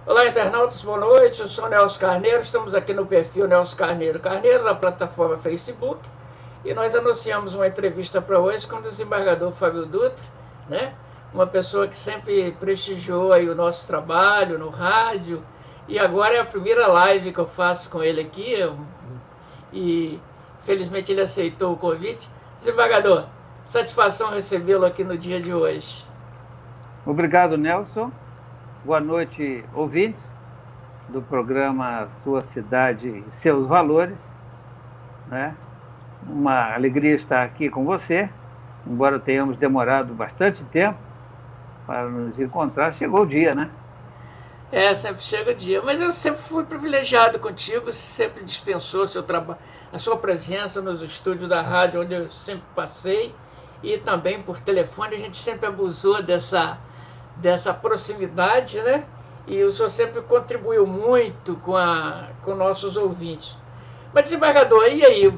Olá, internautas, boa noite. Eu sou o Nelson Carneiro. Estamos aqui no perfil Nelson Carneiro Carneiro, na plataforma Facebook. E nós anunciamos uma entrevista para hoje com o desembargador Fábio Dutra, né? Uma pessoa que sempre prestigiou aí o nosso trabalho no rádio. E agora é a primeira live que eu faço com ele aqui. E felizmente ele aceitou o convite. Desembargador, satisfação recebê-lo aqui no dia de hoje. Obrigado, Nelson. Boa noite, ouvintes do programa Sua Cidade e Seus Valores, né? Uma alegria estar aqui com você, embora tenhamos demorado bastante tempo para nos encontrar, chegou o dia, né? Sempre chega o dia, mas eu sempre fui privilegiado contigo, sempre dispensou seu trabalho, a sua presença nos estúdios da rádio, onde eu sempre passei, e também por telefone, a gente sempre abusou dessa proximidade, né? E o senhor sempre contribuiu muito com nossos ouvintes. Mas, desembargador, e aí?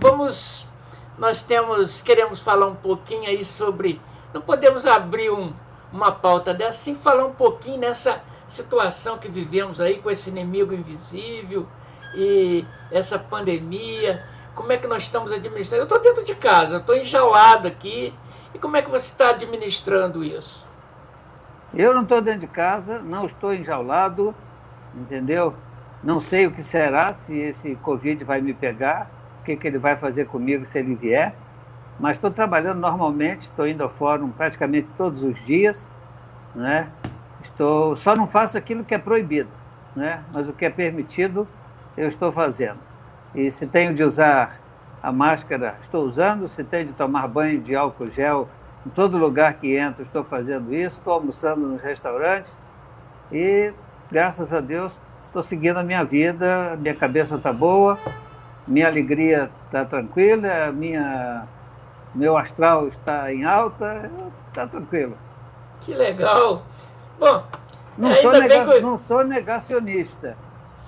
Queremos falar um pouquinho aí sobre... Não podemos abrir uma pauta dessa sem falar um pouquinho nessa situação que vivemos aí com esse inimigo invisível e essa pandemia. Como é que nós estamos administrando? Eu estou dentro de casa, eu estou enjaulado aqui. E como é que você está administrando isso? Eu não estou dentro de casa, não estou enjaulado, entendeu? Não sei o que será, se esse Covid vai me pegar, o que ele vai fazer comigo se ele vier, mas estou trabalhando normalmente, estou indo ao fórum praticamente todos os dias, né? Só não faço aquilo que é proibido, né? Mas o que é permitido, eu estou fazendo. E se tenho de usar a máscara, estou usando, se tenho de tomar banho de álcool gel, em todo lugar que entro, estou fazendo isso, estou almoçando nos restaurantes e, graças a Deus, estou seguindo a minha vida, minha cabeça está boa, minha alegria está tranquila, meu astral está em alta, está tranquilo. Que legal! Bom, não sou negacionista,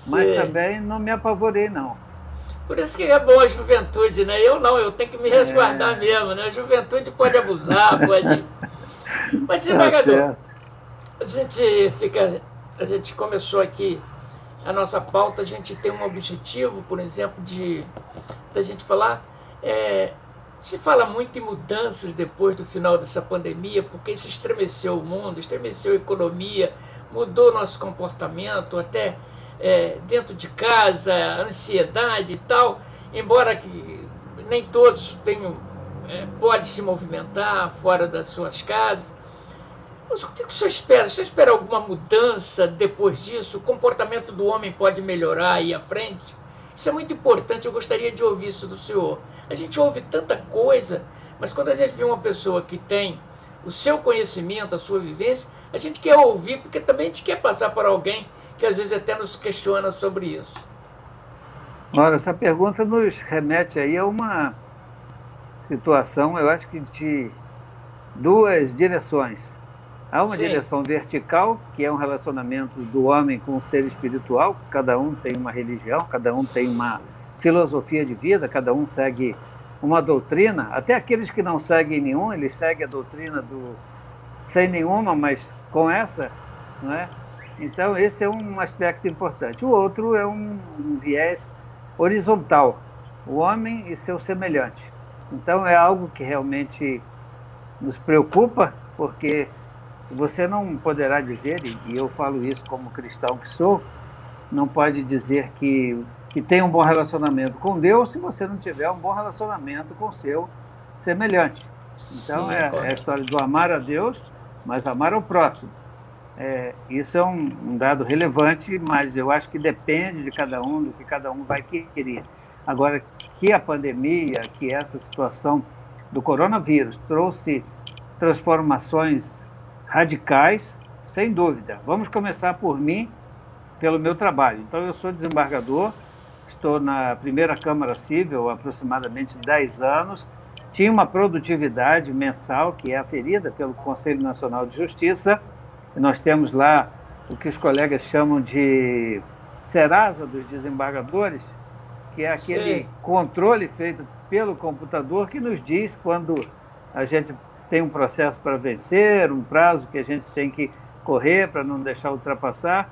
mas também não me apavorei, não. Por isso que é bom a juventude, né? Eu não, eu tenho que me resguardar mesmo, né? A juventude pode abusar, pode... Mas, desembargador, a gente começou aqui a nossa pauta, a gente tem um objetivo, por exemplo, da gente falar... se fala muito em mudanças depois do final dessa pandemia, porque isso estremeceu o mundo, estremeceu a economia, mudou nosso comportamento, até... dentro de casa, ansiedade e tal, embora que nem todos podem se movimentar fora das suas casas. Mas o que o senhor espera? O senhor espera alguma mudança depois disso? O comportamento do homem pode melhorar aí à frente? Isso é muito importante, eu gostaria de ouvir isso do senhor. A gente ouve tanta coisa, mas quando a gente vê uma pessoa que tem o seu conhecimento, a sua vivência, a gente quer ouvir, porque também a gente quer passar por alguém que às vezes até nos questiona sobre isso. Ora, essa pergunta nos remete aí a uma situação, eu acho que de duas direções. Há uma direção vertical, que é um relacionamento do homem com o ser espiritual, cada um tem uma religião, cada um tem uma filosofia de vida, cada um segue uma doutrina, até aqueles que não seguem nenhum, eles seguem a doutrina sem nenhuma, mas com essa, não é? Então, esse é um aspecto importante. O outro é um viés horizontal, o homem e seu semelhante. Então, é algo que realmente nos preocupa, porque você não poderá dizer, e eu falo isso como cristão que sou, não pode dizer que tem um bom relacionamento com Deus se você não tiver um bom relacionamento com seu semelhante. Então, é a história do amar a Deus, mas amar ao próximo. Isso é um dado relevante, mas eu acho que depende de cada um, do que cada um vai querer. Agora, que a pandemia, que essa situação do coronavírus trouxe transformações radicais, sem dúvida. Vamos começar por mim, pelo meu trabalho. Então, eu sou desembargador, estou na primeira Câmara Civil há aproximadamente 10 anos, tinha uma produtividade mensal, que é aferida pelo Conselho Nacional de Justiça. Nós temos lá o que os colegas chamam de Serasa dos desembargadores, que é aquele controle feito pelo computador que nos diz quando a gente tem um processo para vencer, um prazo que a gente tem que correr para não deixar ultrapassar.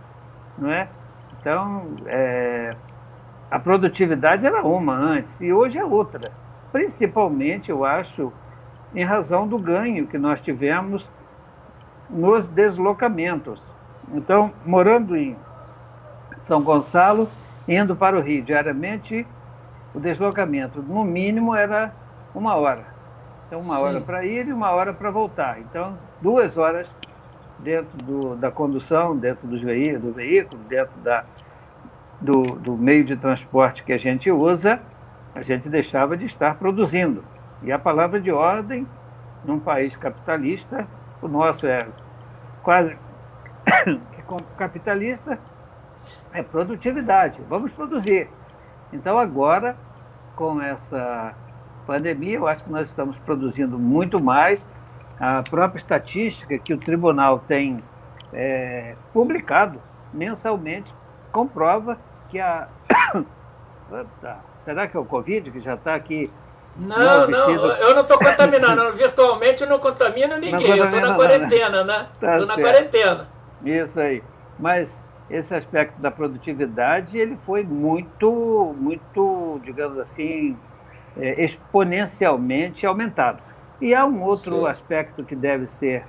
não é? Então, a produtividade era uma antes e hoje é outra. Principalmente, eu acho, em razão do ganho que nós tivemos nos deslocamentos. Então, morando em São Gonçalo, indo para o Rio diariamente, o deslocamento, no mínimo, era 1 hora. Então, 1 hora para ir e 1 hora para voltar. Então, 2 horas dentro da condução, dentro do veículo, dentro do meio de transporte que a gente usa, a gente deixava de estar produzindo. E a palavra de ordem, num país capitalista, o nosso é quase capitalista, é produtividade, vamos produzir. Então agora, com essa pandemia, eu acho que nós estamos produzindo muito mais. A própria estatística que o tribunal tem publicado mensalmente comprova que será que é o Covid que já está aqui? Não, eu não estou contaminando. Virtualmente eu não contamino ninguém. Eu estou na quarentena, né? Estou na quarentena. Isso aí. Mas esse aspecto da produtividade, ele foi muito, digamos assim, exponencialmente aumentado. E há um outro aspecto que deve ser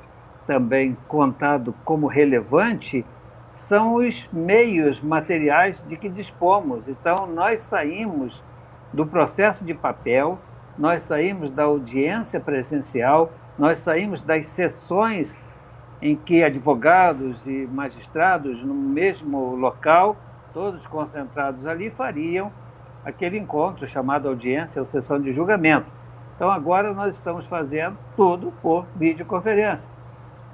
também contado como relevante, são os meios materiais de que dispomos. Então, nós saímos do processo de papel, nós saímos da audiência presencial, nós saímos das sessões em que advogados e magistrados, no mesmo local, todos concentrados ali, fariam aquele encontro chamado audiência ou sessão de julgamento. Então, agora nós estamos fazendo tudo por videoconferência.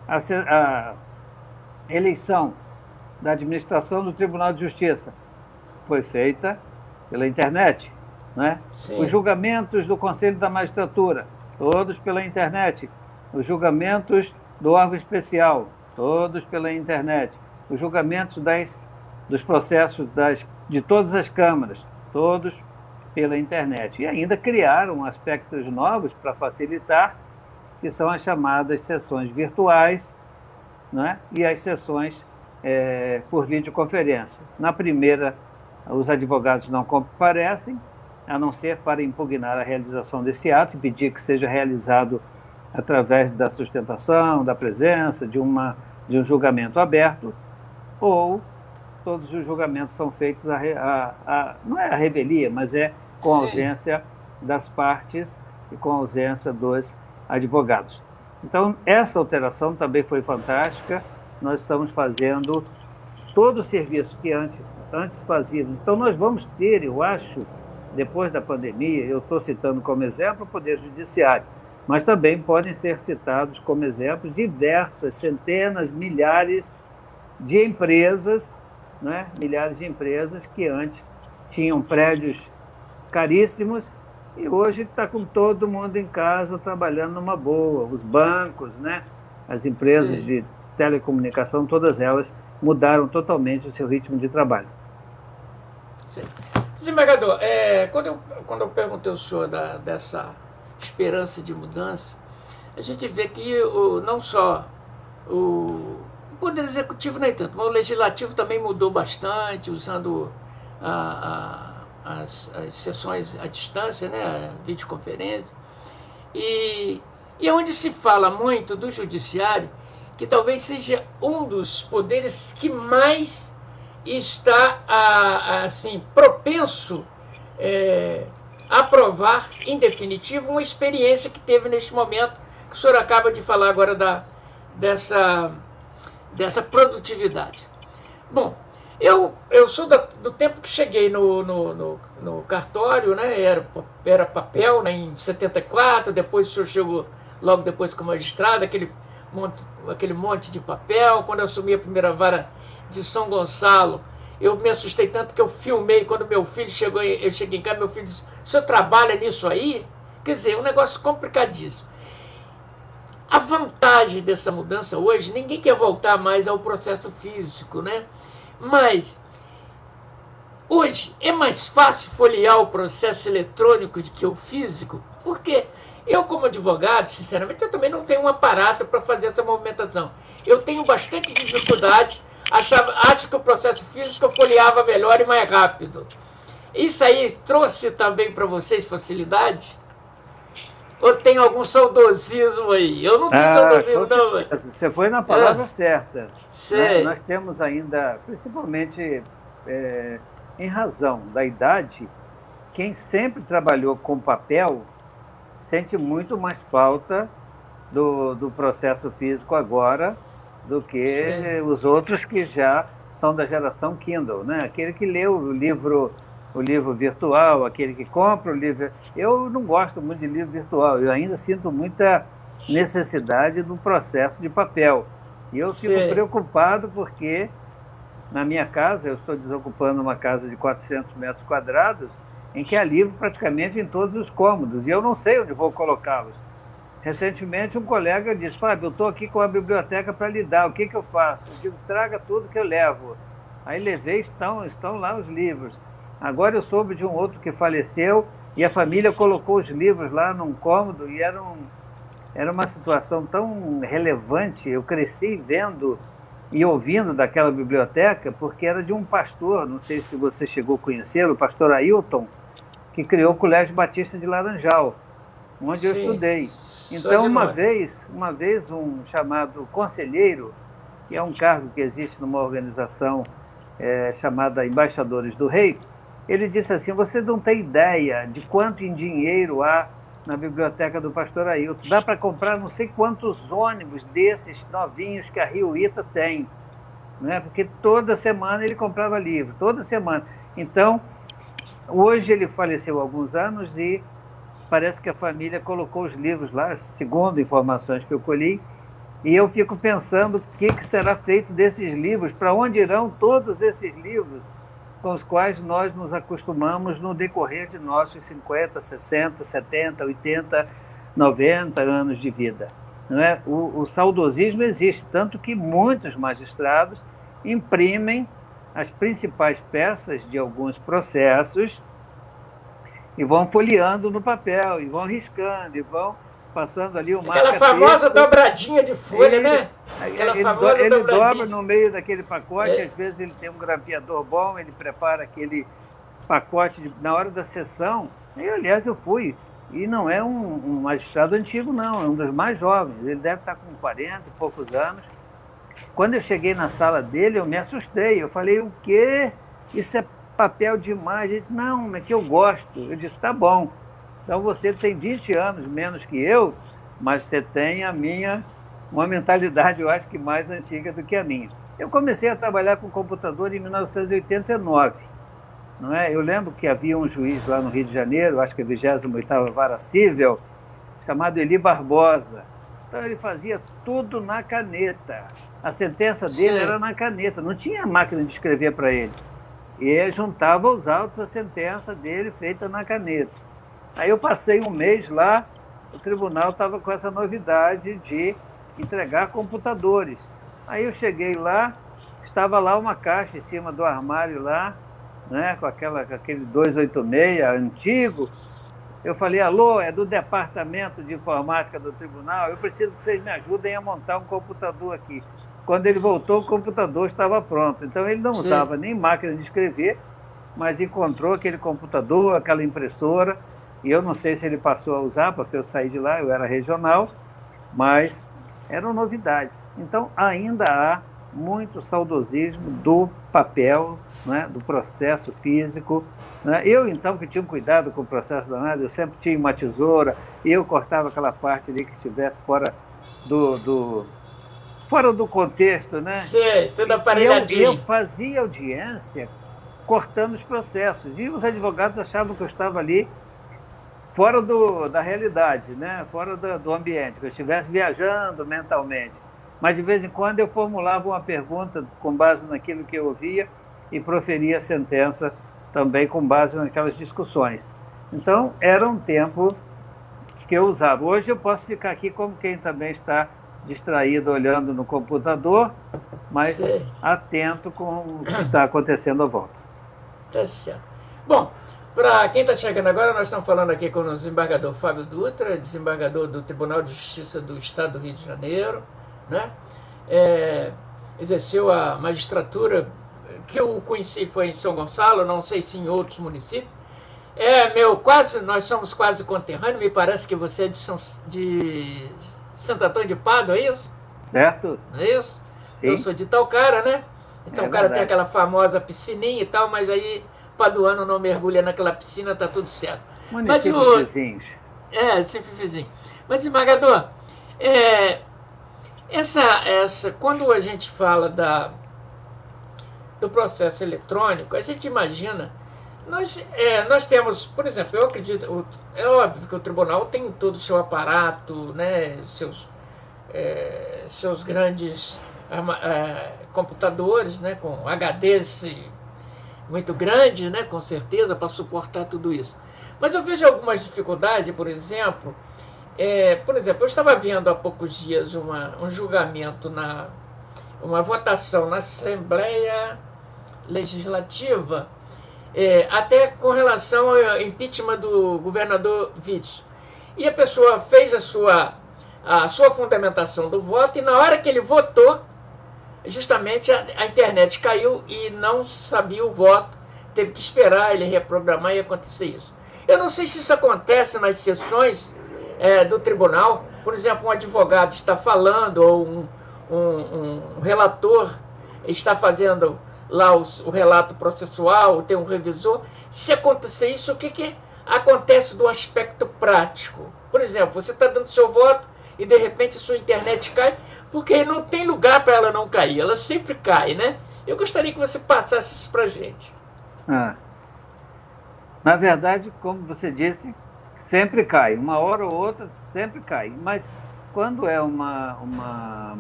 A eleição da administração do Tribunal de Justiça foi feita pela internet, né? Os julgamentos do Conselho da Magistratura, todos pela internet. Os julgamentos do órgão especial, todos pela internet. Os julgamentos dos processos de todas as câmaras, todos pela internet. E ainda criaram aspectos novos para facilitar, que são as chamadas sessões virtuais, né? E as sessões por videoconferência. Na primeira, os advogados não comparecem, a não ser para impugnar a realização desse ato e pedir que seja realizado através da sustentação, da presença, de um julgamento aberto, ou todos os julgamentos são feitos não é a revelia, mas com a ausência das partes e com a ausência dos advogados. Então, essa alteração também foi fantástica. Nós estamos fazendo todo o serviço que antes fazíamos. Então, nós vamos ter, eu acho, depois da pandemia, eu estou citando como exemplo o Poder Judiciário, mas também podem ser citados como exemplos diversas, centenas, milhares de empresas, né? Milhares de empresas que antes tinham prédios caríssimos e hoje está com todo mundo em casa trabalhando numa boa. Os bancos, né? As empresas de telecomunicação, todas elas mudaram totalmente o seu ritmo de trabalho. Sim. Desembargador, quando eu perguntei ao senhor dessa esperança de mudança, a gente vê que não só o Poder Executivo, nem tanto, mas o Legislativo também mudou bastante, usando as sessões à distância, né, a videoconferência, e onde se fala muito do Judiciário, que talvez seja um dos poderes que mais está assim, propenso a aprovar, em definitivo, uma experiência que teve neste momento, que o senhor acaba de falar agora dessa produtividade. Bom, eu sou do tempo que cheguei no cartório, né? Era papel, né, em 74, depois o senhor chegou logo depois como magistrado, aquele monte de papel. Quando eu assumi a primeira vara de São Gonçalo, eu me assustei tanto que eu filmei quando meu filho chegou, eu cheguei em casa, meu filho disse: "O senhor trabalha nisso aí?" Quer dizer, um negócio complicadíssimo. A vantagem dessa mudança hoje, ninguém quer voltar mais ao processo físico, né? Mas hoje é mais fácil folhear o processo eletrônico do que o físico, porque eu, como advogado, sinceramente, eu também não tenho um aparato para fazer essa movimentação. Eu tenho bastante dificuldade acho que o processo físico eu folheava melhor e mais rápido. Isso aí trouxe também para vocês facilidade? Ou tem algum saudosismo aí? Eu não tenho saudosismo, não. Você foi na palavra certa. Sei. Nós temos ainda, principalmente em razão da idade, quem sempre trabalhou com papel sente muito mais falta do processo físico agora do que Sim. os outros que já são da geração Kindle, né? Aquele que lê o livro virtual, aquele que compra o livro. Eu não gosto muito de livro virtual, eu ainda sinto muita necessidade do processo de papel. E eu fico preocupado porque na minha casa, eu estou desocupando uma casa de 400 metros quadrados, em que há livro praticamente em todos os cômodos, e eu não sei onde vou colocá-los. Recentemente, um colega disse, Fábio, eu estou aqui com a biblioteca para lhe dar, o que eu faço? Eu digo, traga tudo que eu levo. Aí levei, estão lá os livros. Agora eu soube de um outro que faleceu, e a família colocou os livros lá num cômodo, e era uma situação tão relevante. Eu cresci vendo e ouvindo daquela biblioteca, porque era de um pastor, não sei se você chegou a conhecê-lo, o pastor Ailton, que criou o Colégio Batista de Laranjal, onde eu estudei. Então, uma vez um chamado conselheiro, que é um cargo que existe numa organização chamada Embaixadores do Rei, ele disse assim, você não tem ideia de quanto em dinheiro há na biblioteca do pastor Ailton. Dá para comprar não sei quantos ônibus desses novinhos que a Rio Ita tem, né? Porque toda semana ele comprava livro, toda semana. Então, hoje ele faleceu há alguns anos e parece que a família colocou os livros lá, segundo informações que eu colhi, e eu fico pensando o que será feito desses livros, para onde irão todos esses livros com os quais nós nos acostumamos no decorrer de nossos 50, 60, 70, 80, 90 anos de vida. Não é? O saudosismo existe, tanto que muitos magistrados imprimem as principais peças de alguns processos e vão folheando no papel, e vão riscando, e vão passando ali o marca-texto. Aquela famosa dobradinha de folha, né? Ele dobra no meio daquele pacote, às vezes ele tem um grampeador bom, ele prepara aquele pacote na hora da sessão. E, aliás, eu fui, e não é um magistrado antigo, não, é um dos mais jovens, ele deve estar com 40 e poucos anos. Quando eu cheguei na sala dele, eu me assustei, eu falei, o quê? Isso é papel demais. Ele disse, não, é que eu gosto. Eu disse, tá bom. Então você tem 20 anos menos que eu, mas você tem uma mentalidade, eu acho que mais antiga do que a minha. Eu comecei a trabalhar com computador em 1989. Não é? Eu lembro que havia um juiz lá no Rio de Janeiro, acho que a 28ª Vara Cível, chamado Eli Barbosa. Então ele fazia tudo na caneta. A sentença dele era na caneta, não tinha máquina de escrever para ele. E ele juntava os autos, a sentença dele feita na caneta. Aí eu passei um mês lá, o tribunal estava com essa novidade de entregar computadores. Aí eu cheguei lá, estava lá uma caixa em cima do armário lá, né, com aquele 286 antigo. Eu falei, alô, é do Departamento de Informática do Tribunal, eu preciso que vocês me ajudem a montar um computador aqui. Quando ele voltou, o computador estava pronto. Então ele não usava nem máquina de escrever, mas encontrou aquele computador, aquela impressora, e eu não sei se ele passou a usar, porque eu saí de lá, eu era regional, mas eram novidades. Então, ainda há muito saudosismo do papel, né, do processo físico. Né? Eu, então, que tinha um cuidado com o processo danado, eu sempre tinha uma tesoura, e eu cortava aquela parte ali que estivesse fora do contexto, né? Sim, tudo aparelhadinho. Eu fazia audiência cortando os processos, e os advogados achavam que eu estava ali fora da realidade, né? Fora do ambiente, que eu estivesse viajando mentalmente. Mas, de vez em quando, eu formulava uma pergunta com base naquilo que eu ouvia e proferia a sentença também com base naquelas discussões. Então, era um tempo que eu usava. Hoje eu posso ficar aqui como quem também está distraído, olhando no computador, mas atento com o que está acontecendo à volta. Tá certo. Bom, para quem está chegando agora, nós estamos falando aqui com o desembargador Fábio Dutra, desembargador do Tribunal de Justiça do Estado do Rio de Janeiro, né? exerceu a magistratura, que eu conheci foi em São Gonçalo, não sei se em outros municípios. Nós somos quase conterrâneos, me parece que você é de Santo Antônio de Pádua, é isso? Certo. Não é isso? Sim. Eu sou de Talcara, né? Então o cara verdade. tem aquela famosa piscininha e tal, mas aí paduano não mergulha naquela piscina, tá tudo certo. Municípios vizinhos. Sempre vizinho. Mas, desembargador, quando a gente fala do processo eletrônico, a gente imagina, nós temos, por exemplo, eu acredito, é óbvio que o tribunal tem todo o seu aparato, né, seus grandes computadores, né, com HDs muito grandes, né, com certeza, para suportar tudo isso. Mas eu vejo algumas dificuldades, por exemplo, eu estava vendo há poucos dias um julgamento, uma votação na Assembleia Legislativa, até com relação ao impeachment do governador Witzel. E a pessoa fez a sua fundamentação do voto, e na hora que ele votou, justamente a internet caiu e não sabia o voto, teve que esperar ele reprogramar e acontecer isso. Eu não sei se isso acontece nas sessões do tribunal. Por exemplo, um advogado está falando, ou um relator está fazendo lá o relato processual, tem um revisor. Se acontecer isso, o que acontece do aspecto prático? Por exemplo, você está dando seu voto e de repente a sua internet cai, porque não tem lugar para ela não cair, ela sempre cai, né? Eu gostaria que você passasse isso para a gente. Na verdade, como você disse, sempre cai. Uma hora ou outra, sempre cai. Mas quando é uma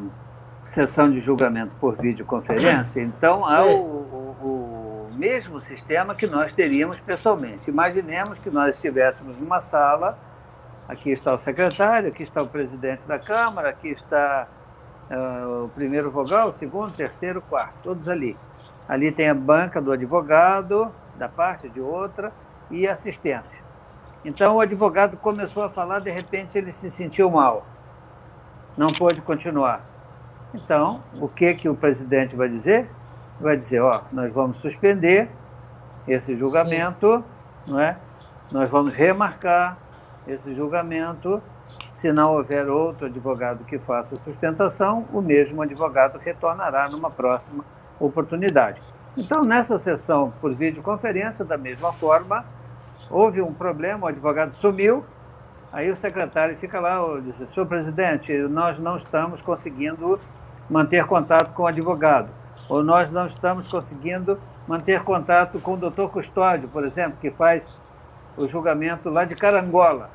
sessão de julgamento por videoconferência, então há o mesmo sistema que nós teríamos pessoalmente. Imaginemos que nós estivéssemos numa sala, aqui está o secretário, aqui está o presidente da Câmara, aqui está o primeiro vogal, o segundo, terceiro, quarto, todos ali. Ali tem a banca do advogado, da parte de outra, e assistência. Então o advogado começou a falar, de repente ele se sentiu mal, não pôde continuar. Então, o que o presidente vai dizer? Vai dizer, nós vamos suspender esse julgamento, não é? Nós vamos remarcar esse julgamento. Se não houver outro advogado que faça sustentação, o mesmo advogado retornará numa próxima oportunidade. Então, nessa sessão por videoconferência, da mesma forma, houve um problema, o advogado sumiu, aí o secretário fica lá, diz, senhor presidente, nós não estamos conseguindo manter contato com o advogado, ou nós não estamos conseguindo manter contato com o doutor Custódio, por exemplo, que faz o julgamento lá de Carangola,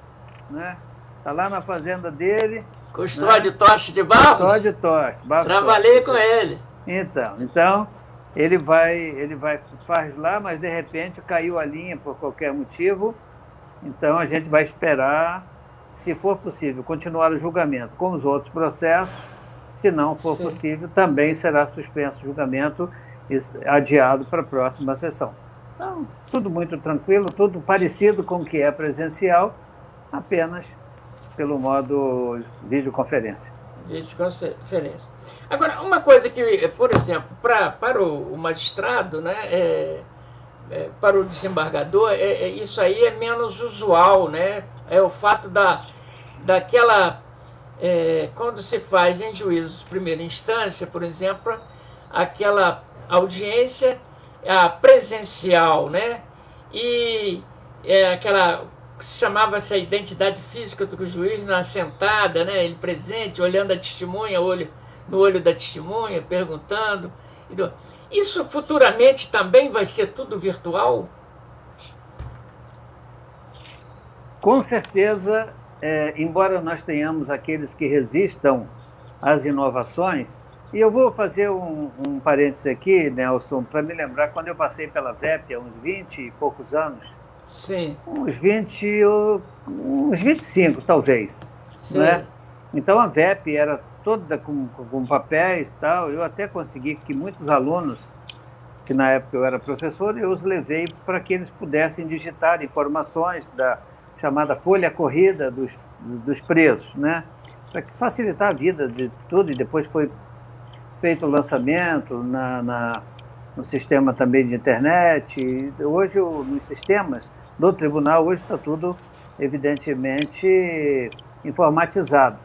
né? Está lá na fazenda dele. Custódio, né? Toche de Barros? Custódio Toche. Trabalhei com ele. Então ele faz lá, mas de repente caiu a linha por qualquer motivo. Então a gente vai esperar, se for possível, continuar o julgamento com os outros processos. Se não for possível, também será suspenso o julgamento e adiado para a próxima sessão. Então, tudo muito tranquilo, tudo parecido com o que é presencial, apenas pelo modo videoconferência. Videoconferência. Agora, uma coisa que, por exemplo, para o magistrado, né, para o desembargador, isso aí é menos usual, né? É o fato daquela... quando se faz em juízos de primeira instância, por exemplo, aquela audiência presencial, né? E aquela... chamava-se a identidade física do juiz na sentada, né? Ele presente, olhando a testemunha, no olho da testemunha, perguntando. Isso futuramente também vai ser tudo virtual? Com certeza, embora nós tenhamos aqueles que resistam às inovações, e eu vou fazer um parênteses aqui, Nelson, para me lembrar, quando eu passei pela VEP há uns 20 e poucos anos, sim. Uns 25, talvez. Né? Então, a VEP era toda com papéis e tal. Eu até consegui que muitos alunos, que na época eu era professor, eu os levei para que eles pudessem digitar informações da chamada folha corrida dos presos, né? Para facilitar a vida de tudo, e depois foi feito o lançamento no sistema também de internet. Hoje, nos sistemas do tribunal, hoje está tudo, evidentemente, informatizado.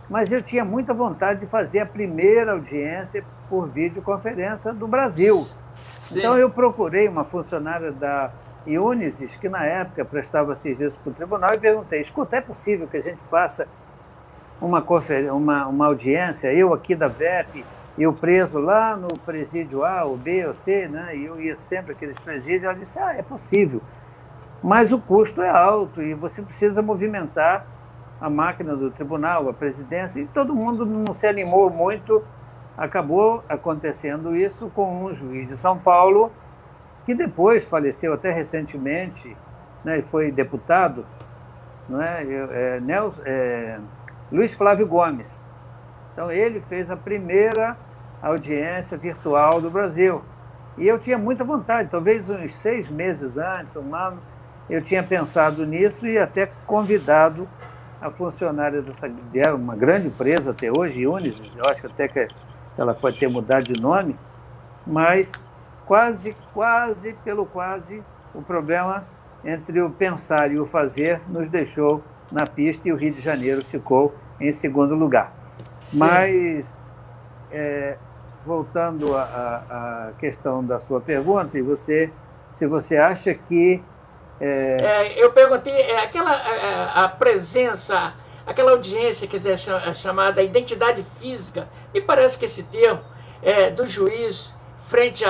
Mas eu tinha muita vontade de fazer a primeira audiência por videoconferência do Brasil. Sim. Então, eu procurei uma funcionária da Unisys, que na época prestava serviço para o tribunal, e perguntei: escuta, é possível que a gente faça uma audiência, eu aqui da VEP, e o preso lá no presídio A, ou B, ou C, né? E eu ia sempre àqueles presídios. Ela disse: é possível, mas o custo é alto e você precisa movimentar a máquina do tribunal, a presidência, e todo mundo não se animou muito. Acabou acontecendo isso com um juiz de São Paulo, que depois faleceu até recentemente, né, e foi deputado, né, Luiz Flávio Gomes. Então, ele fez a primeira audiência virtual do Brasil. E eu tinha muita vontade, talvez uns 6 meses antes, um ano, eu tinha pensado nisso e até convidado a funcionária de uma grande empresa até hoje, Unisys, eu acho até que ela pode ter mudado de nome, mas quase, o problema entre o pensar e o fazer nos deixou na pista e o Rio de Janeiro ficou em segundo lugar. Sim. Mas, voltando à questão da sua pergunta, se você acha que... eu perguntei, a presença, aquela audiência, quer dizer, chamada identidade física, me parece que esse termo do juiz frente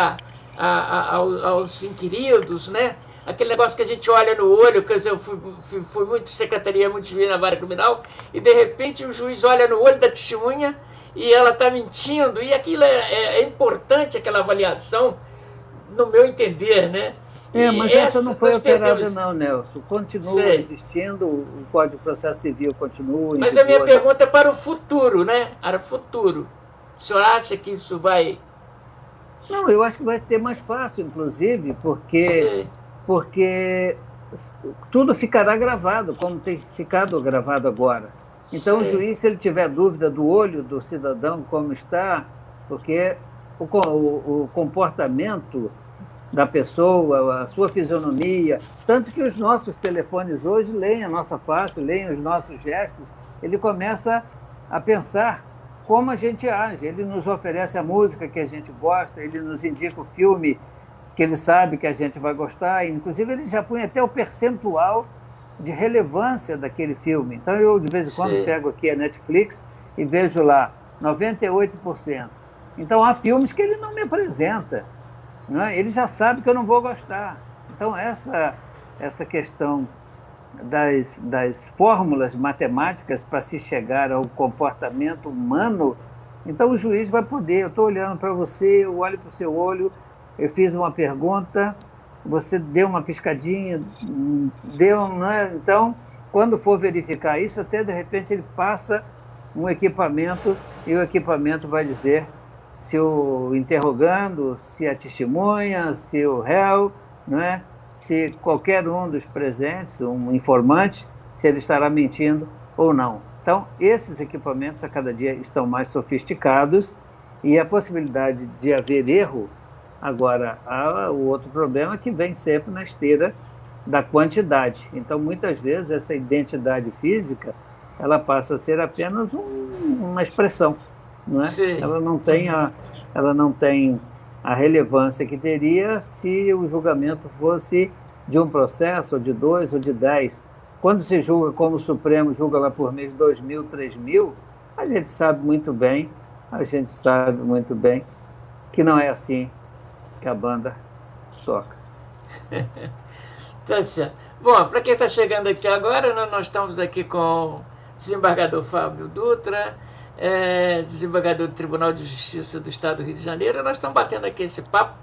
aos inquiridos, né? Aquele negócio que a gente olha no olho, quer dizer, eu fui muito secretaria, muito juiz na vara criminal, e de repente o juiz olha no olho da testemunha e ela está mentindo, e aquilo é importante, aquela avaliação, no meu entender, né? Mas essa não foi alterada não, Nelson. Continua existindo, o Código de Processo Civil continua. Mas a minha pergunta é para o futuro, né? Para o futuro. O senhor acha que isso vai... Não, eu acho que vai ter mais fácil, inclusive, porque tudo ficará gravado, como tem ficado gravado agora. Então, o juiz, se ele tiver dúvida do olho do cidadão, como está, porque o comportamento da pessoa, a sua fisionomia, tanto que os nossos telefones hoje leem a nossa face, leem os nossos gestos, ele começa a pensar como a gente age. Ele nos oferece a música que a gente gosta, ele nos indica o filme que ele sabe que a gente vai gostar, inclusive ele já põe até o percentual de relevância daquele filme. Então, eu, de vez em quando, pego aqui a Netflix e vejo lá 98%. Então, há filmes que ele não me apresenta. Não é? Ele já sabe que eu não vou gostar. Então, essa questão das fórmulas matemáticas para se chegar ao comportamento humano, então o juiz vai poder, eu estou olhando para você, eu olho para o seu olho, eu fiz uma pergunta, você deu uma piscadinha, não é? Então, quando for verificar isso, até de repente ele passa um equipamento e o equipamento vai dizer se o interrogando, se a testemunha, se o réu, não é? Se qualquer um dos presentes, um informante, se ele estará mentindo ou não. Então, esses equipamentos a cada dia estão mais sofisticados e a possibilidade de haver erro. Agora, há o outro problema que vem sempre na esteira da quantidade. Então, muitas vezes, essa identidade física, ela passa a ser apenas uma expressão. Não é? Ela não tem a relevância que teria se o julgamento fosse de um processo, ou de 2, ou de 10. Quando se julga como o Supremo julga lá por mês 2.000, 3.000, a gente sabe muito bem que não é assim que a banda toca. Tá certo. Bom, para quem está chegando aqui agora, nós estamos aqui com o desembargador Fábio Dutra, desembargador do Tribunal de Justiça do Estado do Rio de Janeiro. Nós estamos batendo aqui esse papo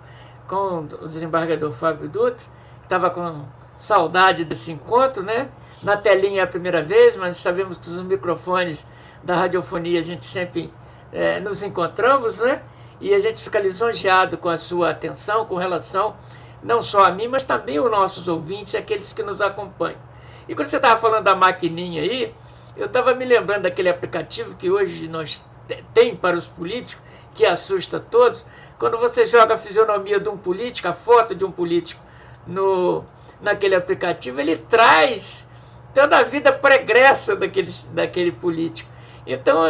com o desembargador Fábio Dutra, que estava com saudade desse encontro, né? Na telinha é a primeira vez, mas sabemos que os microfones da radiofonia a gente sempre nos encontramos, né? E a gente fica lisonjeado com a sua atenção com relação não só a mim, mas também os nossos ouvintes, aqueles que nos acompanham. E quando você estava falando da maquininha aí, eu estava me lembrando daquele aplicativo que hoje nós tem para os políticos, que assusta todos, quando você joga a fisionomia de um político, a foto de um político naquele aplicativo, ele traz toda a vida pregressa daquele político. Então,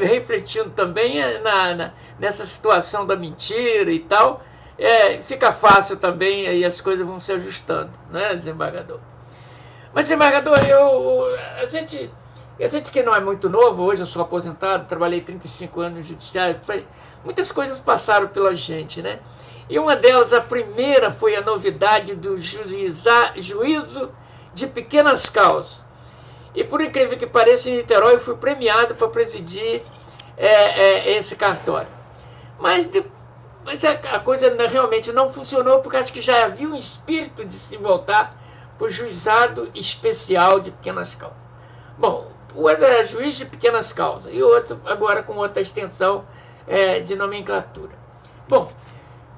refletindo também nessa situação da mentira e tal, fica fácil também, aí as coisas vão se ajustando, né, desembargador? Mas, desembargador, a gente que não é muito novo, hoje eu sou aposentado, trabalhei 35 anos no judiciário, muitas coisas passaram pela gente, né? E uma delas, a primeira, foi a novidade do juízo de pequenas causas. E por incrível que pareça, em Niterói eu fui premiado para presidir esse cartório. Mas a coisa realmente não funcionou, porque acho que já havia um espírito de se voltar para o juizado especial de pequenas causas. Bom, o outro era juiz de pequenas causas, e o outro agora com outra extensão de nomenclatura. Bom,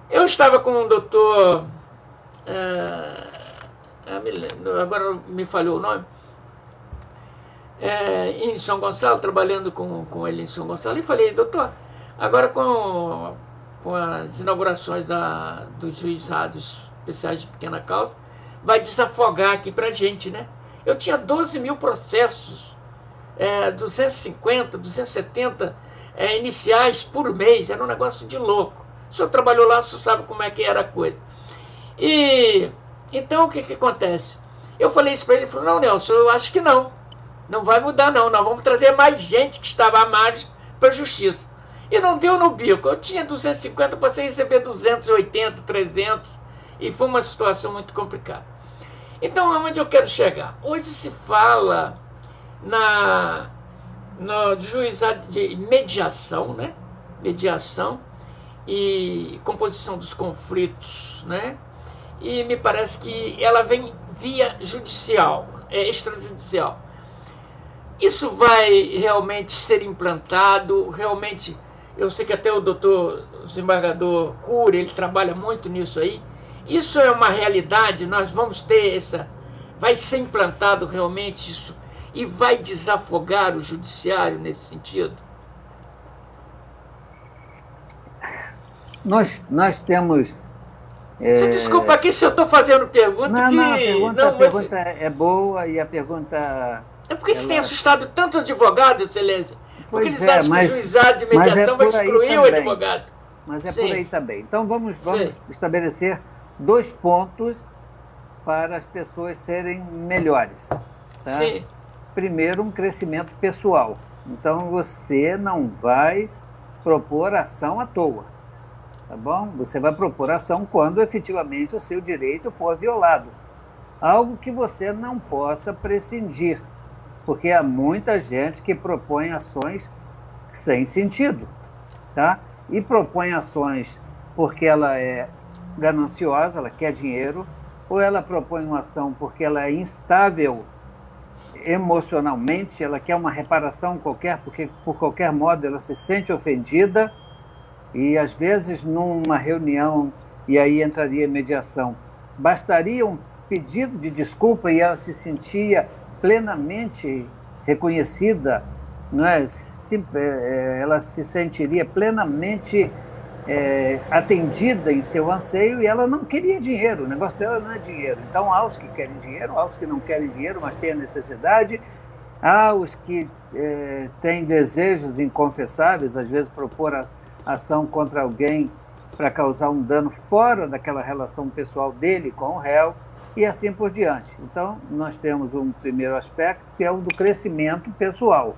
eu estava com o doutor... agora me falhou o nome. Em São Gonçalo, trabalhando com ele em São Gonçalo, e falei, doutor, agora com as inaugurações dos juizados especiais de pequena causa, vai desafogar aqui para a gente, né? Eu tinha 12 mil processos, 250, 270 iniciais por mês, era um negócio de louco. O senhor trabalhou lá, o senhor sabe como é que era a coisa. E então o que acontece? Eu falei isso para ele, ele falou, não, Nelson, eu acho que não. Não vai mudar, não. Nós vamos trazer mais gente que estava à margem para a justiça. E não deu no bico. Eu tinha 250, passei a receber 280, 300. E foi uma situação muito complicada. Então, aonde eu quero chegar? Hoje se fala no juizado de mediação, né? Mediação e composição dos conflitos, né? E me parece que ela vem via judicial, extrajudicial. Isso vai realmente ser implantado? Realmente, eu sei que até o doutor desembargador Cury, ele trabalha muito nisso aí. Isso é uma realidade, nós vamos ter vai ser implantado realmente isso e vai desafogar o judiciário nesse sentido? Nós temos... Você desculpa aqui se eu estou fazendo pergunta a pergunta é boa e a pergunta... É porque isso tem assustado tanto advogado, Excelência. Porque eles acham que o juizado de mediação vai excluir o advogado. Mas é por aí também. Então vamos estabelecer 2 pontos para as pessoas serem melhores. Tá? Sim. Primeiro, um crescimento pessoal. Então você não vai propor ação à toa. Tá bom? Você vai propor ação quando efetivamente o seu direito for violado. Algo que você não possa prescindir. Porque há muita gente que propõe ações sem sentido, tá? E propõe ações porque ela é gananciosa, ela quer dinheiro, ou ela propõe uma ação porque ela é instável emocionalmente, ela quer uma reparação qualquer, porque por qualquer modo ela se sente ofendida, e às vezes numa reunião, e aí entraria mediação, bastaria um pedido de desculpa e ela se sentia plenamente reconhecida, não é? Ela se sentiria plenamente atendida em seu anseio, e ela não queria dinheiro, o negócio dela não é dinheiro. Então há os que querem dinheiro, há os que não querem dinheiro, mas têm a necessidade, há os que têm desejos inconfessáveis, às vezes propor ação contra alguém para causar um dano fora daquela relação pessoal dele com o réu, e assim por diante. Então, nós temos um primeiro aspecto, que é o do crescimento pessoal.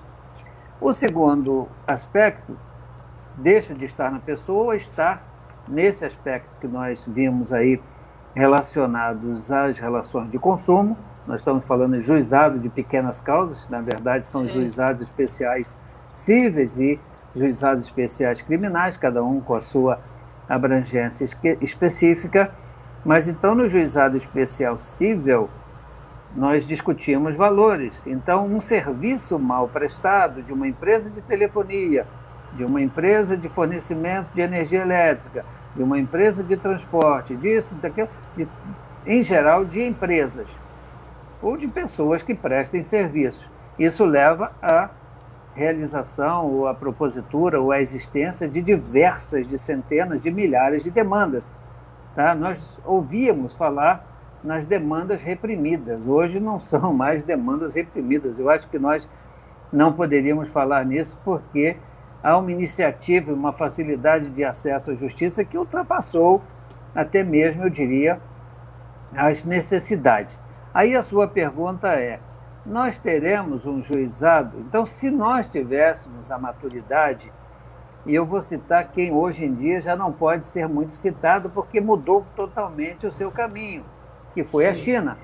O segundo aspecto deixa de estar na pessoa, estar nesse aspecto que nós vimos aí relacionados às relações de consumo. Nós estamos falando de juizado de pequenas causas, na verdade são juizados especiais cíveis e juizados especiais criminais, cada um com a sua abrangência específica. Mas então, no juizado especial cível, nós discutimos valores. Então, um serviço mal prestado de uma empresa de telefonia, de uma empresa de fornecimento de energia elétrica, de uma empresa de transporte, disso, daquilo, em geral, de empresas ou de pessoas que prestem serviços. Isso leva a realização, ou a propositura, ou a existência de diversas, de centenas, de milhares de demandas. Tá? Nós ouvíamos falar nas demandas reprimidas. Hoje não são mais demandas reprimidas. Eu acho que nós não poderíamos falar nisso porque há uma iniciativa, uma facilidade de acesso à justiça que ultrapassou até mesmo, eu diria, as necessidades. Aí a sua pergunta é, nós teremos um juizado? Então, se nós tivéssemos a maturidade, e eu vou citar quem hoje em dia já não pode ser muito citado porque mudou totalmente o seu caminho, que foi a China.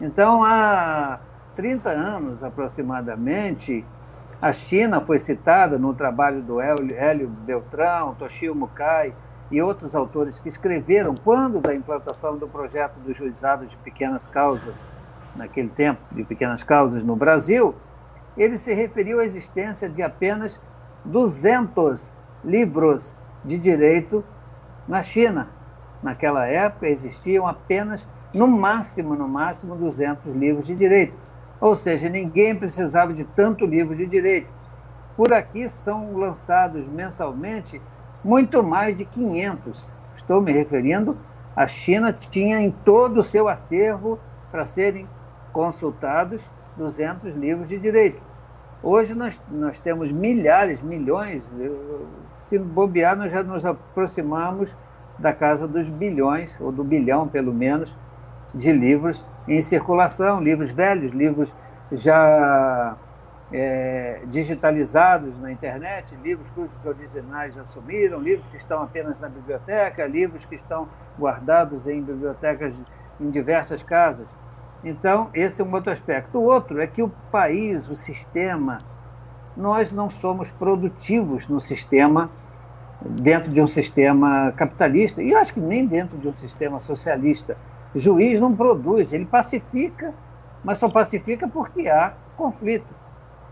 Então, há 30 anos aproximadamente, a China foi citada no trabalho do Hélio Beltrão, Toshio Mukai e outros autores que escreveram quando da implantação do projeto do juizado de pequenas causas, naquele tempo, de pequenas causas no Brasil, ele se referiu à existência de apenas 200 livros de direito na China. Naquela época existiam apenas, no máximo, 200 livros de direito. Ou seja, ninguém precisava de tanto livro de direito. Por aqui são lançados mensalmente muito mais de 500. Estou me referindo, a China tinha em todo o seu acervo, para serem consultados, 200 livros de direito. Hoje nós temos milhares, milhões, se bobear, nós já nos aproximamos da casa dos bilhões, ou do bilhão, pelo menos, de livros em circulação, livros velhos, livros já digitalizados na internet, livros cujos originais já sumiram, livros que estão apenas na biblioteca, livros que estão guardados em bibliotecas em diversas casas. Então, esse é um outro aspecto. O outro é que o país, o sistema, nós não somos produtivos no sistema, dentro de um sistema capitalista, e eu acho que nem dentro de um sistema socialista. O juiz não produz, ele pacifica, mas só pacifica porque há conflito.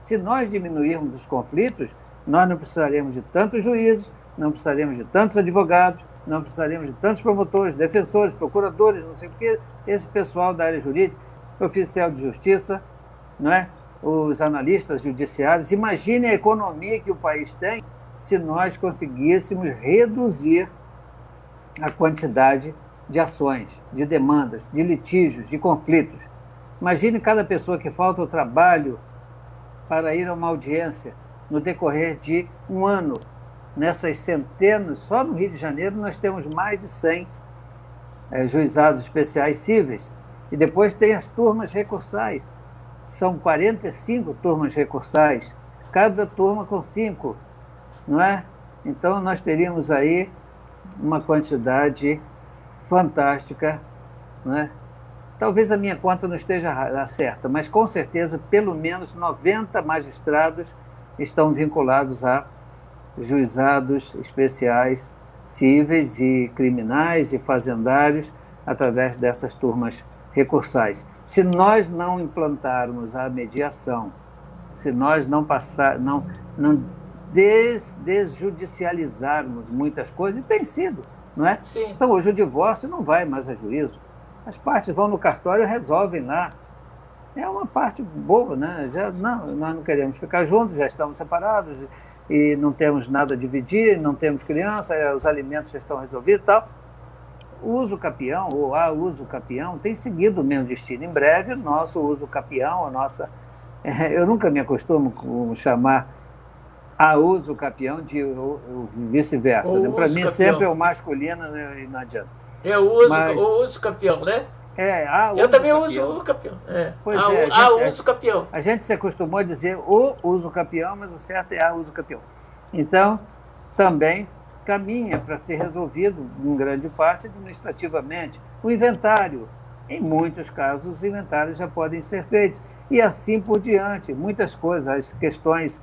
Se nós diminuirmos os conflitos, nós não precisaremos de tantos juízes, não precisaremos de tantos advogados, não precisaremos de tantos promotores, defensores, procuradores, não sei o quê, esse pessoal da área jurídica, oficial de justiça, não é? Os analistas judiciários. Imagine a economia que o país tem se nós conseguíssemos reduzir a quantidade de ações, de demandas, de litígios, de conflitos. Imagine cada pessoa que falta ao trabalho para ir a uma audiência no decorrer de um ano. Nessas centenas, só no Rio de Janeiro, nós temos mais de 100 juizados especiais cíveis. E depois tem as turmas recursais. São 45 turmas recursais, cada turma com 5, não é? Então, nós teríamos aí uma quantidade fantástica, não é? Talvez a minha conta não esteja certa, mas com certeza pelo menos 90 magistrados estão vinculados a juizados especiais cíveis e criminais e fazendários através dessas turmas recursais. Se nós não implantarmos a mediação, se nós não desjudicializarmos muitas coisas, e tem sido, não é? Sim. Então, hoje o divórcio não vai mais a juízo. As partes vão no cartório e resolvem lá. É uma parte boa, né? Nós não queremos ficar juntos, já estamos separados e não temos nada a dividir, não temos criança, os alimentos já estão resolvidos e tal. O uso capião, ou a uso capião, tem seguido o mesmo destino. Em breve, o nosso uso capião, a nossa... eu nunca me acostumo com chamar a uso capião de vice-versa. Né? Para mim, sempre é o masculino, né? E não adianta. É o uso capião, né? Eu também uso o capião. Uso capião. A gente se acostumou a dizer o uso capião, mas o certo é a uso capião. Então, também caminha para ser resolvido, em grande parte, administrativamente. O inventário, em muitos casos, os inventários já podem ser feitos. E assim por diante, muitas coisas, as questões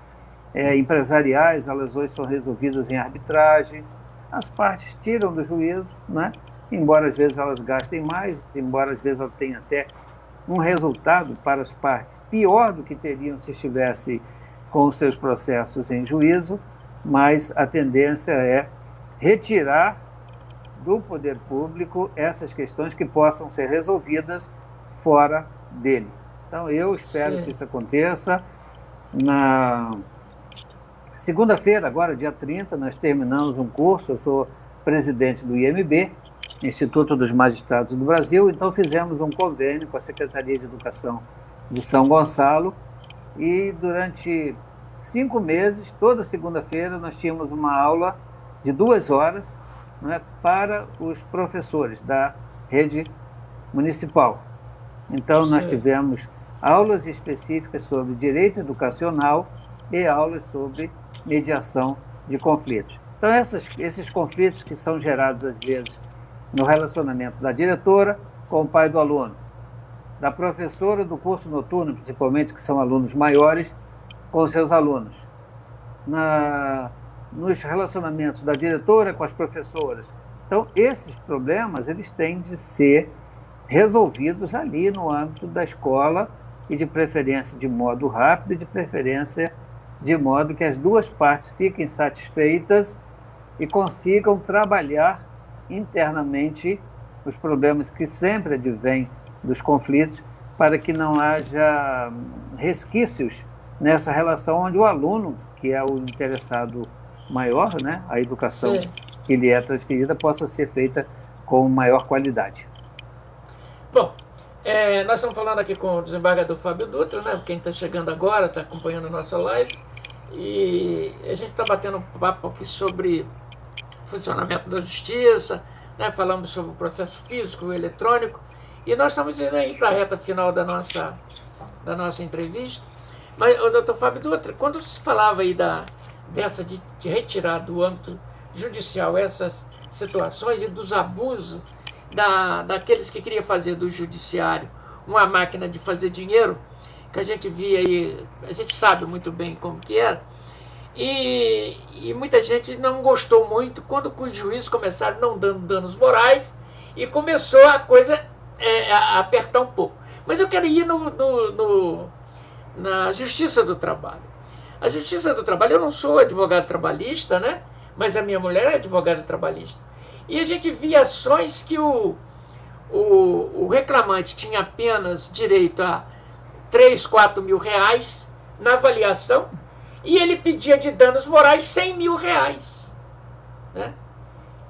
empresariais, elas hoje são resolvidas em arbitragens, as partes tiram do juízo, né? Embora às vezes elas gastem mais, embora às vezes elas tenham até um resultado para as partes pior do que teriam se estivesse com os seus processos em juízo, mas a tendência é retirar do poder público essas questões que possam ser resolvidas fora dele. Então, eu espero que isso aconteça Segunda-feira, agora, dia 30, nós terminamos um curso, eu sou presidente do IMB, Instituto dos Magistrados do Brasil, então fizemos um convênio com a Secretaria de Educação de São Gonçalo e durante 5 meses, toda segunda-feira, nós tínhamos uma aula de 2 horas, né, para os professores da rede municipal. Então, nós tivemos aulas específicas sobre direito educacional e aulas sobre mediação de conflitos. Então, esses conflitos que são gerados, às vezes, no relacionamento da diretora com o pai do aluno, da professora do curso noturno, principalmente, que são alunos maiores, com seus alunos, nos relacionamentos da diretora com as professoras. Então, esses problemas, eles têm de ser resolvidos ali no âmbito da escola e, de preferência, de modo rápido e, de preferência, de modo que as duas partes fiquem satisfeitas e consigam trabalhar internamente os problemas que sempre advêm dos conflitos, para que não haja resquícios nessa relação onde o aluno, que é o interessado maior, né, a educação que lhe é transferida, possa ser feita com maior qualidade. Bom, nós estamos falando aqui com o desembargador Fábio Dutra, né, quem está chegando agora, está acompanhando a nossa live, e a gente está batendo um papo aqui sobre funcionamento da justiça, né, falamos sobre o processo físico, o eletrônico, e nós estamos indo aí para a reta final da nossa entrevista. Mas, o doutor Fábio Dutra, quando se falava aí dessa de retirar do âmbito judicial essas situações e dos abusos daqueles que queriam fazer do judiciário uma máquina de fazer dinheiro, que a gente via aí, a gente sabe muito bem como que era, e muita gente não gostou muito quando os juízes começaram não dando danos morais e começou a coisa a apertar um pouco. Mas eu quero ir na Justiça do Trabalho. A Justiça do Trabalho, eu não sou advogado trabalhista, né? Mas a minha mulher é advogada trabalhista. E a gente via ações que o reclamante tinha apenas direito a 3, 4 mil reais na avaliação, e ele pedia de danos morais 100 mil reais. Né?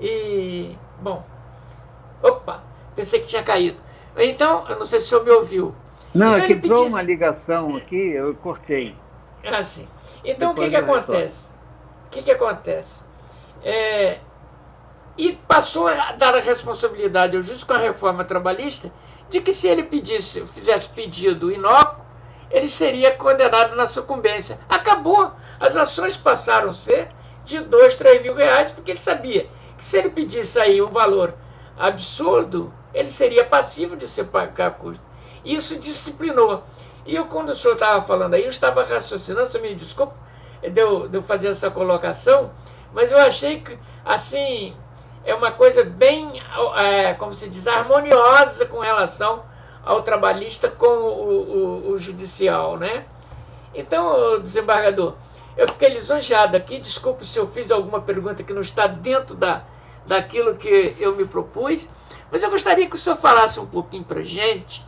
E, bom, opa, pensei que tinha caído. Então, eu não sei se o senhor me ouviu. Não, então, é que entrou uma ligação aqui, eu cortei. Ah, sim. Então, depois o que acontece? O que acontece? E passou a dar a responsabilidade ao juiz com a reforma trabalhista de que se ele fizesse pedido inócuo, ele seria condenado na sucumbência. Acabou. As ações passaram a ser de 2, 3 mil reais, porque ele sabia que se ele pedisse aí um valor absurdo, ele seria passivo de se pagar custo. Isso disciplinou. E eu, quando o senhor estava falando aí, eu estava raciocinando, você me desculpa de eu fazer essa colocação, mas eu achei que, assim, é uma coisa bem, como se diz, harmoniosa com relação ao trabalhista com o judicial, né? Então, desembargador, eu fiquei lisonjeado aqui, desculpe se eu fiz alguma pergunta que não está dentro daquilo que eu me propus, mas eu gostaria que o senhor falasse um pouquinho para a gente,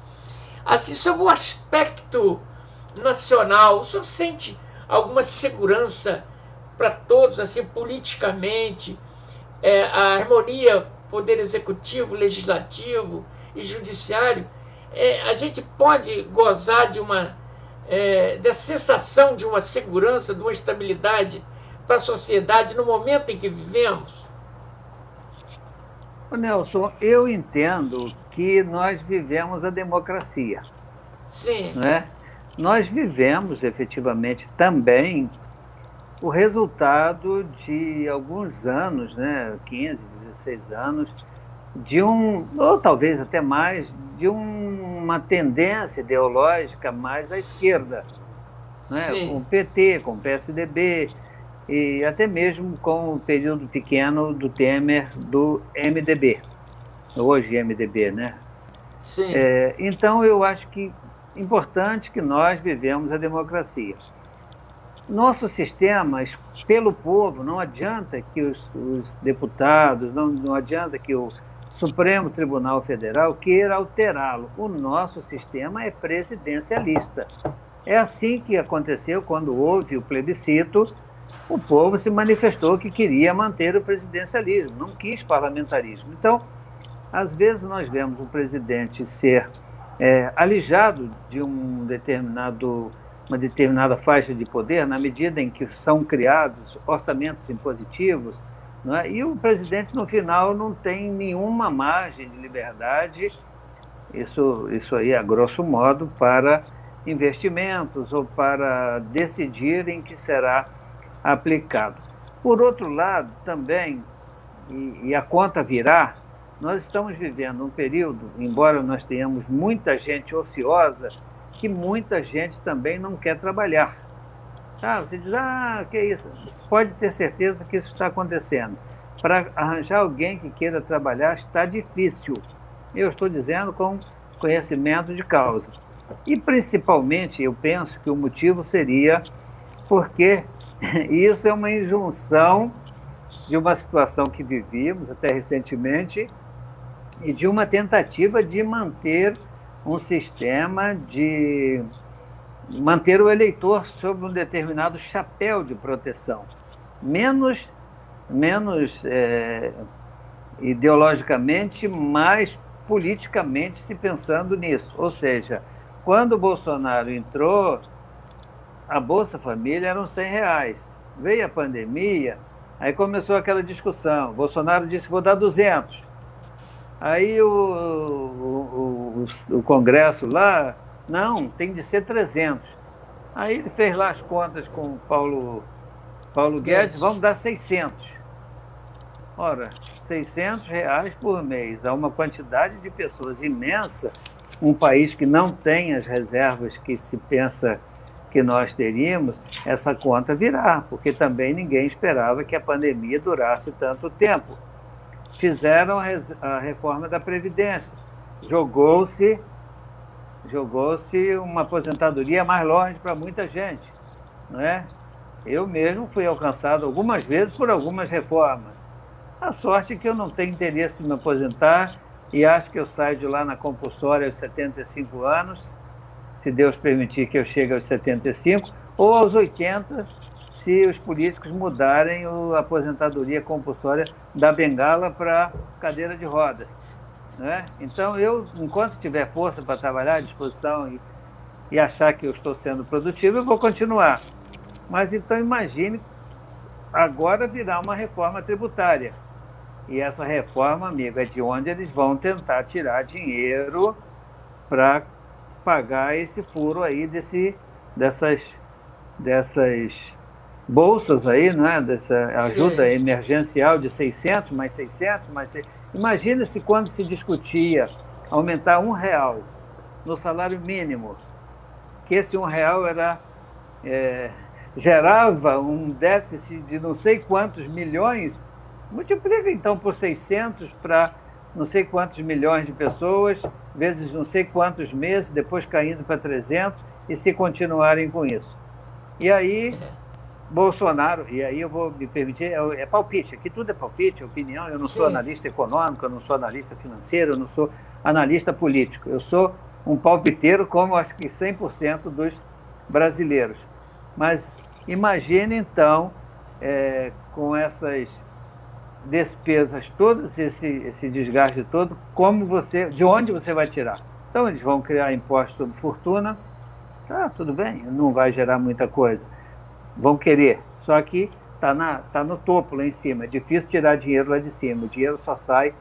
assim, sobre o aspecto nacional. O senhor sente alguma segurança para todos, assim, politicamente, a harmonia poder executivo, legislativo e judiciário? A gente pode gozar da sensação de uma segurança, de uma estabilidade para a sociedade no momento em que vivemos? Nelson, eu entendo que nós vivemos a democracia. Sim. Né? Nós vivemos, efetivamente, também o resultado de alguns anos, né, 15, 16 anos, ou talvez até mais, de uma tendência ideológica mais à esquerda, né, com o PT, com o PSDB, e até mesmo com o período pequeno do Temer, do MDB, hoje MDB, né? Sim. Então, eu acho que é importante que nós vivemos a democracia. Nosso sistema, pelo povo, não adianta que os deputados, não adianta que o Supremo Tribunal Federal queira alterá-lo. O nosso sistema é presidencialista. É assim que aconteceu quando houve o plebiscito o povo se manifestou que queria manter o presidencialismo, não quis parlamentarismo. Então, às vezes nós vemos o presidente ser alijado de uma determinada faixa de poder, na medida em que são criados orçamentos impositivos, não é? E o presidente, no final, não tem nenhuma margem de liberdade, isso aí, a grosso modo, para investimentos ou para decidir em que será aplicado. Por outro lado, também, e a conta virá, nós estamos vivendo um período, embora nós tenhamos muita gente ociosa, que muita gente também não quer trabalhar. Você diz, que é isso? Você pode ter certeza que isso está acontecendo. Para arranjar alguém que queira trabalhar está difícil. Eu estou dizendo com conhecimento de causa. E, principalmente, eu penso que o motivo seria porque isso é uma injunção de uma situação que vivíamos até recentemente e de uma tentativa de manter um sistema, de manter o eleitor sob um determinado chapéu de proteção, menos ideologicamente, mais politicamente se pensando nisso. Ou seja, quando o Bolsonaro entrou, a Bolsa Família eram R$100. Veio a pandemia, aí começou aquela discussão. Bolsonaro disse, vou dar 200. Aí o Congresso lá, não, tem de ser 300. Aí ele fez lá as contas com o Paulo Guedes, vamos dar 600. Ora, R$600 por mês, a uma quantidade de pessoas imensa, um país que não tem as reservas que se pensa que nós teríamos, essa conta virá, porque também ninguém esperava que a pandemia durasse tanto tempo. Fizeram a reforma da Previdência, jogou-se uma aposentadoria mais longe para muita gente, não é? Eu mesmo fui alcançado algumas vezes por algumas reformas. A sorte é que eu não tenho interesse em me aposentar e acho que eu saio de lá na compulsória aos 75 anos, se Deus permitir que eu chegue aos 75, ou aos 80, se os políticos mudarem a aposentadoria compulsória da bengala para cadeira de rodas. Né? Então, eu, enquanto tiver força para trabalhar à disposição e achar que eu estou sendo produtivo, eu vou continuar. Mas então imagine, agora virá uma reforma tributária. E essa reforma, amigo, é de onde eles vão tentar tirar dinheiro para pagar esse furo aí dessas bolsas aí, né? Dessa ajuda emergencial de 600, mais 600, mais 600. Imagina se quando se discutia aumentar R$1 no salário mínimo, que esse R$1 gerava um déficit de não sei quantos milhões, multiplica então por 600 para não sei quantos milhões de pessoas, vezes não sei quantos meses, depois caindo para 300, e se continuarem com isso. E aí, Bolsonaro, e aí eu vou me permitir, é palpite, aqui tudo é palpite, é opinião, eu não sou analista econômico, eu não sou analista financeiro, eu não sou analista político, eu sou um palpiteiro como acho que 100% dos brasileiros. Mas imagine então, com essas despesas todas, esse desgaste todo, de onde você vai tirar? Então eles vão criar imposto sobre fortuna, tudo bem, não vai gerar muita coisa. Vão querer, só que tá no topo lá em cima, é difícil tirar dinheiro lá de cima, o dinheiro só sai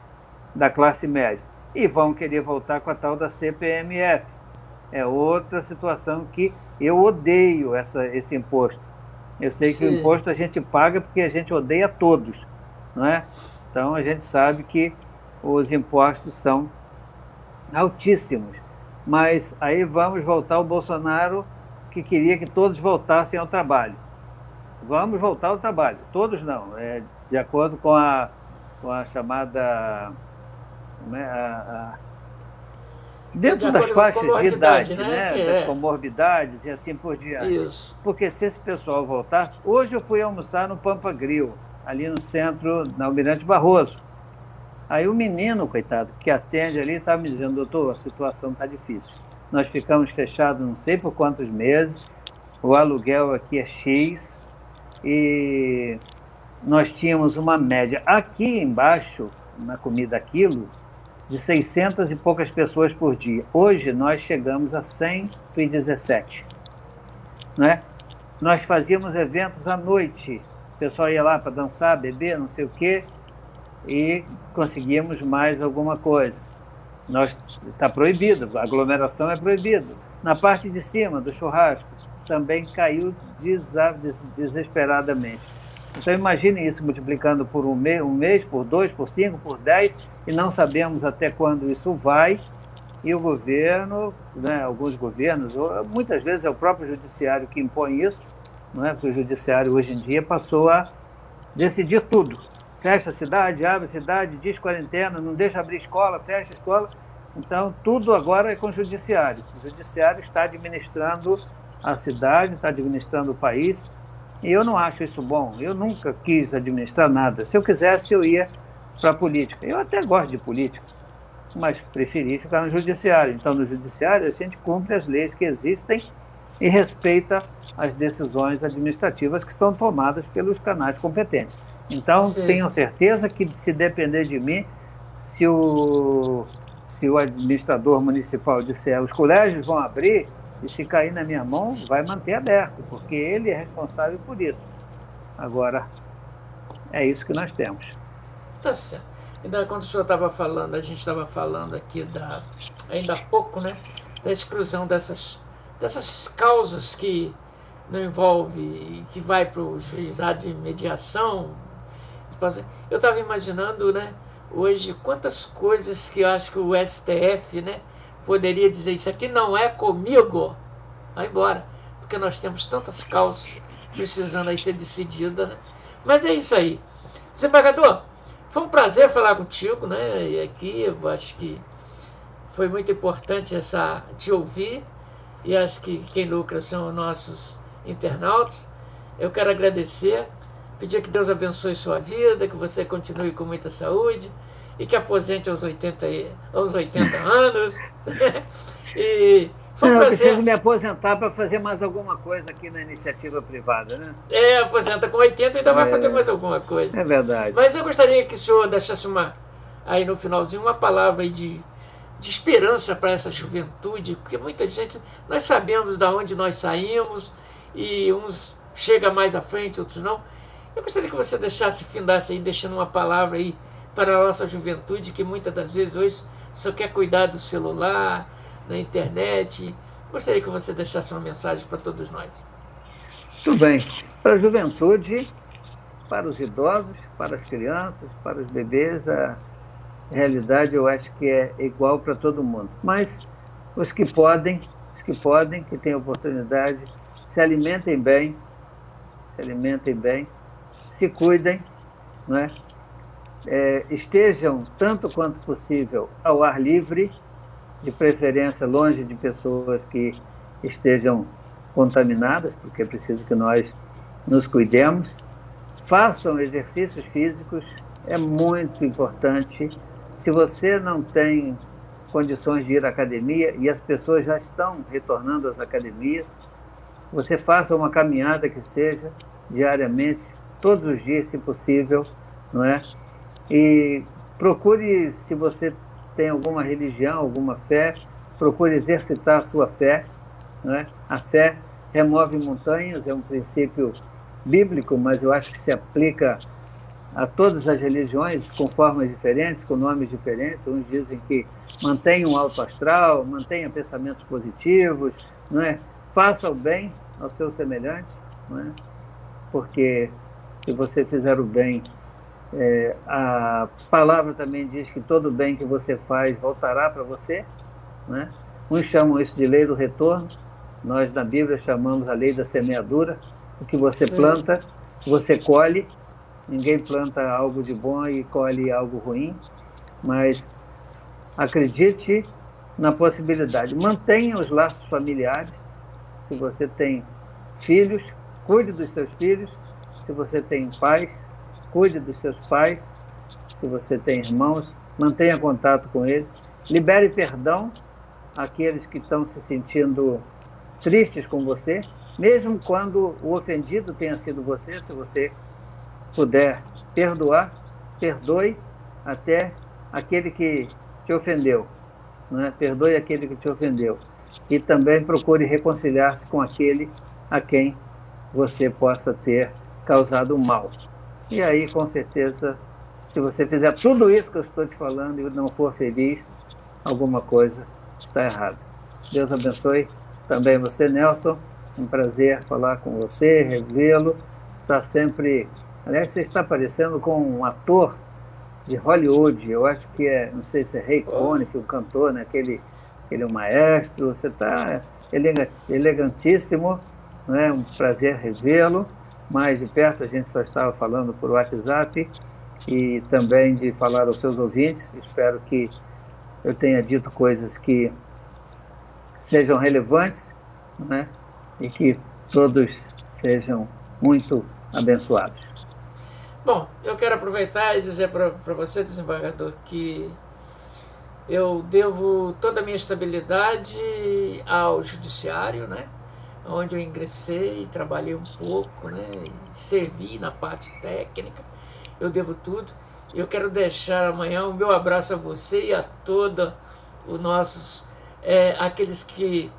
da classe média. E vão querer voltar com a tal da CPMF. É outra situação que eu odeio esse imposto. Eu sei que o imposto a gente paga porque a gente odeia todos, não é? Então a gente sabe que os impostos são altíssimos. Mas aí vamos voltar ao Bolsonaro, que queria que todos voltassem ao trabalho. Vamos voltar ao trabalho. Todos não. De acordo com a chamada... dentro das faixas de idade, né? Das comorbidades e assim por diante. Isso. Porque se esse pessoal voltasse... Hoje eu fui almoçar no Pampa Grill, ali no centro, na Almirante Barroso. Aí o menino, coitado, que atende ali, estava me dizendo, doutor, a situação está difícil. Nós ficamos fechados não sei por quantos meses, o aluguel aqui é X, e nós tínhamos uma média aqui embaixo, na comida quilo, de 600 e poucas pessoas por dia. Hoje nós chegamos a 117. Né? Nós fazíamos eventos à noite, o pessoal ia lá para dançar, beber, não sei o quê, e conseguíamos mais alguma coisa. Está proibido, a aglomeração é proibida. Na parte de cima do churrasco também caiu desesperadamente. Então imagine isso multiplicando por um mês, por 2, por 5, por 10, e não sabemos até quando isso vai. E o governo, né, alguns governos, muitas vezes é o próprio judiciário que impõe isso, não é? Porque o judiciário hoje em dia passou a decidir tudo. Fecha a cidade, abre a cidade, diz quarentena, não deixa abrir escola, fecha a escola. Então, tudo agora é com o judiciário. O judiciário está administrando a cidade, está administrando o país, e eu não acho isso bom. Eu nunca quis administrar nada. Se eu quisesse, eu ia para a política. Eu até gosto de política, mas preferi ficar no judiciário. Então, no judiciário, a gente cumpre as leis que existem e respeita as decisões administrativas que são tomadas pelos canais competentes. Então, Sim. Tenho certeza que, se depender de mim, se o administrador municipal disser os colégios vão abrir, e se cair na minha mão, vai manter aberto, porque ele é responsável por isso. Agora, é isso que nós temos. Tá certo. Ainda quando o senhor estava falando, a gente estava falando aqui ainda há pouco, né, da exclusão dessas causas que não envolve, que vai para o juizado de mediação. Eu estava imaginando, né, hoje, quantas coisas que eu acho que o STF, né, poderia dizer, isso aqui não é comigo, vai embora, porque nós temos tantas causas precisando aí ser decididas, né? Mas é isso aí. Desembargador, foi um prazer falar contigo, né? E aqui eu acho que foi muito importante te ouvir, e acho que quem lucra são os nossos internautas. Eu quero agradecer, pedir que Deus abençoe sua vida, que você continue com muita saúde e que aposente aos 80 anos. E foi um prazer. Eu preciso me aposentar para fazer mais alguma coisa aqui na iniciativa privada, né? Aposenta com 80 e ainda vai fazer mais alguma coisa. É verdade. Mas eu gostaria que o senhor deixasse aí no finalzinho uma palavra aí de esperança para essa juventude, porque muita gente, nós sabemos de onde nós saímos, e uns chegam mais à frente, outros não. Eu gostaria que você findasse aí, deixando uma palavra aí para a nossa juventude, que muitas das vezes hoje só quer cuidar do celular, na internet. Gostaria que você deixasse uma mensagem para todos nós. Tudo bem. Para a juventude, para os idosos, para as crianças, para os bebês, a realidade eu acho que é igual para todo mundo. Mas os que podem, que têm oportunidade, se alimentem bem, se cuidem, não é? Estejam, tanto quanto possível, ao ar livre, de preferência longe de pessoas que estejam contaminadas, porque é preciso que nós nos cuidemos. Façam exercícios físicos, é muito importante. Se você não tem condições de ir à academia, e as pessoas já estão retornando às academias, você faça uma caminhada que seja diariamente, todos os dias, se possível, não é? E procure, se você tem alguma religião, alguma fé, procure exercitar a sua fé, não é? A fé remove montanhas, é um princípio bíblico, mas eu acho que se aplica a todas as religiões, com formas diferentes, com nomes diferentes. Uns dizem que mantenha um alto astral, mantenha pensamentos positivos, não é? Faça o bem ao seu semelhante, não é? Porque se você fizer o bem, a palavra também diz que todo bem que você faz voltará para você, né? Uns chamam isso de lei do retorno, nós na Bíblia chamamos a lei da semeadura. O que você planta, você colhe. Ninguém planta algo de bom e colhe algo ruim, mas acredite na possibilidade. Mantenha os laços familiares. Se você tem filhos, cuide dos seus filhos. Se você tem pais, cuide dos seus pais. Se você tem irmãos, mantenha contato com eles. Libere perdão àqueles que estão se sentindo tristes com você. mesmo quando o ofendido tenha sido você, se você puder perdoar, perdoe até aquele que te ofendeu, né? Perdoe aquele que te ofendeu. E também procure reconciliar-se com aquele a quem você possa ter causado mal. E aí, com certeza, se você fizer tudo isso que eu estou te falando e não for feliz, alguma coisa está errada. Deus abençoe também você, Nelson. Um prazer falar com você, revê-lo. Está sempre... Aliás, você está parecendo com um ator de Hollywood. Eu acho que é, não sei se é Ray Conniff, o cantor, né? Ele é um maestro. Você está elegantíssimo, né? Um prazer revê-lo. Mais de perto, a gente só estava falando por WhatsApp e também de falar aos seus ouvintes. Espero que eu tenha dito coisas que sejam relevantes, né? E que todos sejam muito abençoados. Bom, eu quero aproveitar e dizer para você, desembargador, que eu devo toda a minha estabilidade ao judiciário, né? Onde eu ingressei, trabalhei um pouco, né? Servi na parte técnica. Eu devo tudo. Eu quero deixar amanhã o meu abraço a você e a todos os nossos, aqueles que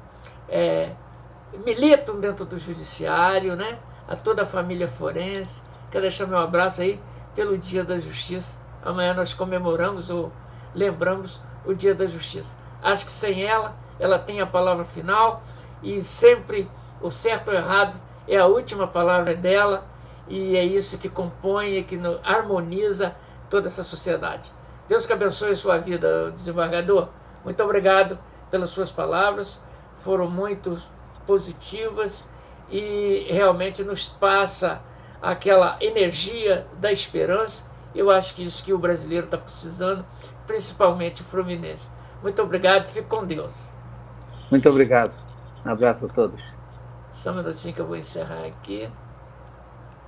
militam dentro do judiciário, né? A toda a família forense. Quero deixar meu abraço aí pelo Dia da Justiça. Amanhã nós comemoramos ou lembramos o Dia da Justiça. Acho que sem ela, ela tem a palavra final e sempre o certo ou errado é a última palavra dela e é isso que compõe e que harmoniza toda essa sociedade. Deus que abençoe a sua vida, desembargador. Muito obrigado pelas suas palavras, foram muito positivas e realmente nos passa aquela energia da esperança. Eu acho que isso que o brasileiro está precisando, principalmente o fluminense. Muito obrigado, fique com Deus. Muito obrigado. Um abraço a todos. Só um minutinho que eu vou encerrar aqui.